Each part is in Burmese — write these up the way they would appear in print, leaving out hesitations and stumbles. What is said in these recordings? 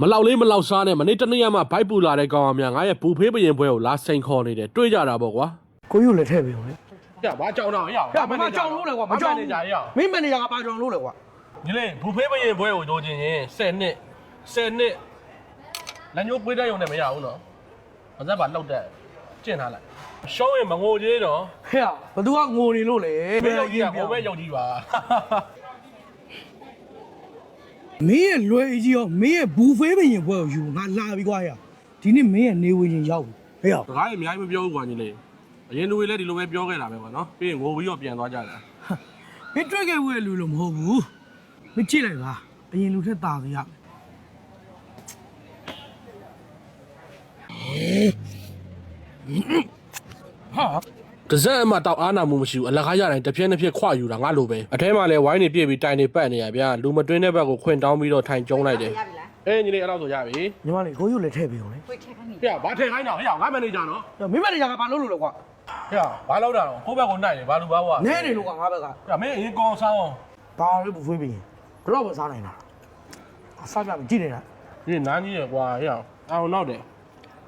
မလောက်လေးမလောက်စားနဲ့မနေ့တနေ့မှဘိုက်ပူလာတဲ့ကောင်အများငါရဲ့ဘူဖေးပရင်ပွဲကိုလာစိန်ခေါ်နေတယ်တွေ့ကြတာပေါ့ကွာ ကိုယူလည်းထည့်ပေးအောင်လေ ပြဘာကြောင်တော့ရအောင် ။ဘာကြောင်လို့လဲကွာမကြောင်နေကြရအောင်။မင်းမန်နေဂျာကဘာကြောင်လို့လဲကွာ ဒီလေဘူဖေးပရင်ပွဲကိုလိုချင်ရင်10နှစ်လက်ညှိုးပွေးတဲ့ရုံနဲ့မရဘူးနော်ဘာသက်ပါလောက်တဲ့ကျင့်ထားလိုက်ရှောင်းရင်မငိုသေးတော့ ။ဟဲ့ဘသူကငိုနေလို့လေ မင်းရုပ်ကြီးကဟိုပဲရုပ်ကြီးပါ မင်းရဲ့လွယ်ကြီးရောမင်းရဲ့ဘူဖေးပင်ပွဲကိုယူငါလာပြီကွာရ။ဒီနေ့မင်းရဲ့နေဝင်ရင်ရောက်ပြီ။ဟဲ့ စကားကြီးအများကြီးမပြောဘူးကွာညီလေးအရင်လူတွေလည်းဒီလိုပဲပြောခဲ့တာပဲကွာနော်ပြီးရင်ငိုပြီးတော့ပြန်သွားကြတာ မင်းတွေ့ခဲ့ဝဲလူလို့မဟုတ်ဘူး။မကြည့်လိုက်ပါ။အရင်လူထက်တာသေးရမယ်။ ဟာ တစက်အမှတောက်အားနာမှုမရှိဘူးအလကားရတိုင်းတစ်ပြက်နှစ်ပြက်ခွယူတာငါလိုပဲအထဲမှာလည်းဝိုင်းနေပြည့်ပြီးတိုင်နေပတ်နေရဗျာလူမတွင်းတဲ့ဘက်ကိုခွင့်တောင်းပြီးတော့ထိုင်ကျုံးလိုက်တယ်အေးညီလေးအဲ့လောက်ဆိုရပြီ ညီမလေးကိုယူလည်းထည့်ပေးအောင်လေ 会开看你。 ပြဘာထည့်ခိုင်းတော့ဟဲ့ငါမန်နေဂျာနော် ။မင်းမန်နေဂျာကဘာလုပ်လို့လဲကွာ ဟဲ့ဘာလောက်တာတော့ကိုယ့်ဘက်ကိုနိုင်တယ်ဘာလူဘာဝ ။နဲနေလို့ကွာငါဘက်က ပြမင်းအရင်ကောင်ဆောင်း ဘာလို့ဘူဖေးပင်ဘလို့ပဲစားနိုင်တာ။အစားပြမကြည့်နေတာ ဒီနားကြီးရယ်ကွာဟဲ့အောင်နောက်တယ်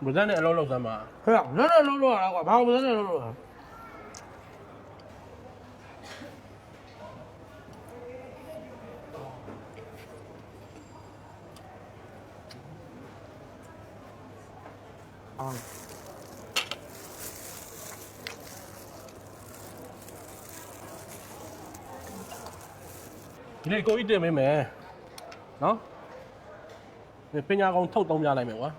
ဗဇက်နဲ့အလုံးလောက်စမ်းပါ ။ဟဲ့နဲနဲလုံးလို့ရတာကွာဘာလို့လဲလုံးလို့ရအောင် ဒီလေကိုကြီးတင်မင်းမယ်နော်ပညာကောင်ထုတ်သုံးပြလိုက်မယ်ကွာ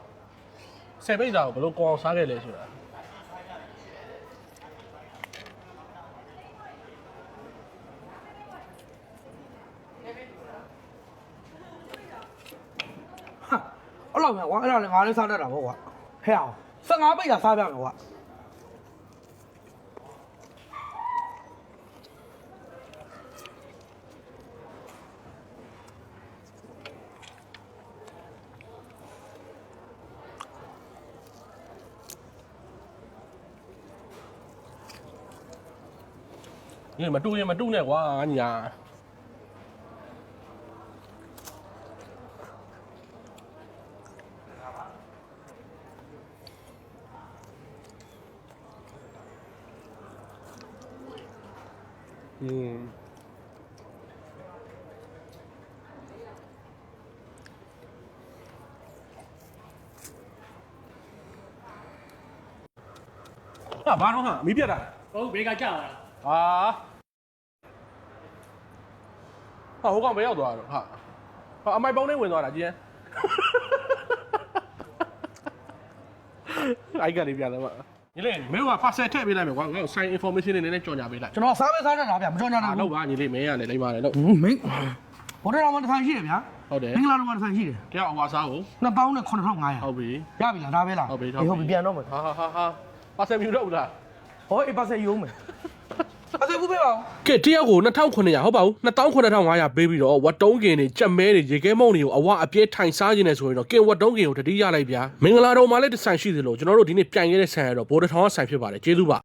10ပိတ်စာကိုဘယ်လိုကောင်းအောင်စားခဲ့လဲဆိုတာ ဟာအဲ့လိုမျိုးကွာအဲ့ဒါလည်းငါလည်းစားတတ်တာပေါ့ကွာဟဲ့အောင်15ပိတ်ကစားပြမယ်ကွာဒီမတူရင်မတူနဲ့ကွာညာဟာဘာတော့ဟာမီးပြတ်တာ ဟုတ်ဘေးကကြောက်လာ ဟာဟိုကောင်ပဲရောက်သွားတော့ဟာအမိုက်ပုံးနဲ့ဝင်သွားတာကြည်ရင်အိုက်ကနေပြန်တော့ညီလေးမင်းတို့က parcel ထည့်ပေးလိုက်မယ်ကွာငါ့ကို sign information တွေနည်းနည်းကြော်ညာပေးလိုက် ကျွန်တော်စားပဲစားတတ်တာဗျမကြောက်ကြတာ လောက်ပါညီလေးမင်းရတယ်လိမ့်ပါတယ်လို့ မင်းဘော်တော်မှာတစ်ထိုင်ရှိတယ်ဗျာ ဟုတ်တယ် မင်္ဂလာတော်မှာတစ်ထိုင်ရှိတယ် တယောက်အဝါစားကို 2000နဲ့9500 ဟုတ်ပြီ ရပြီလားဒါပဲလား ဟုတ်ပြီ ဟုတ်ပြီပြန်တော့မယ် ဟာparcel မြူတော့ဘူးလား ဟောအေးပါဆက်ရုံးမယ်ပါဆက်ဘူးပေးပါဦး ကဲတယောက်ကို2900ဟုတ်ပါဘူး29500ပေးပြီးတော့ဝတ်တုံးကင်တွေကြက်မဲတွေရေခဲမုံတွေကိုအဝအပြဲထိုင်စားခြင်းနဲ့ဆိုရင်တော့ကင်ဝတ်တုံးကင်ကိုတတိရလိုက်ဗျာမင်္ဂလာတော်မှာလည်းတစ်ဆိုင်ရှိသလိုကျွန်တော်တို့ဒီနေ့ပြိုင်ခဲ့တဲ့ဆိုင်ကတော့ဘိုးတထောင်ကဆိုင်ဖြစ်ပါတယ်ကျေးဇူးပါ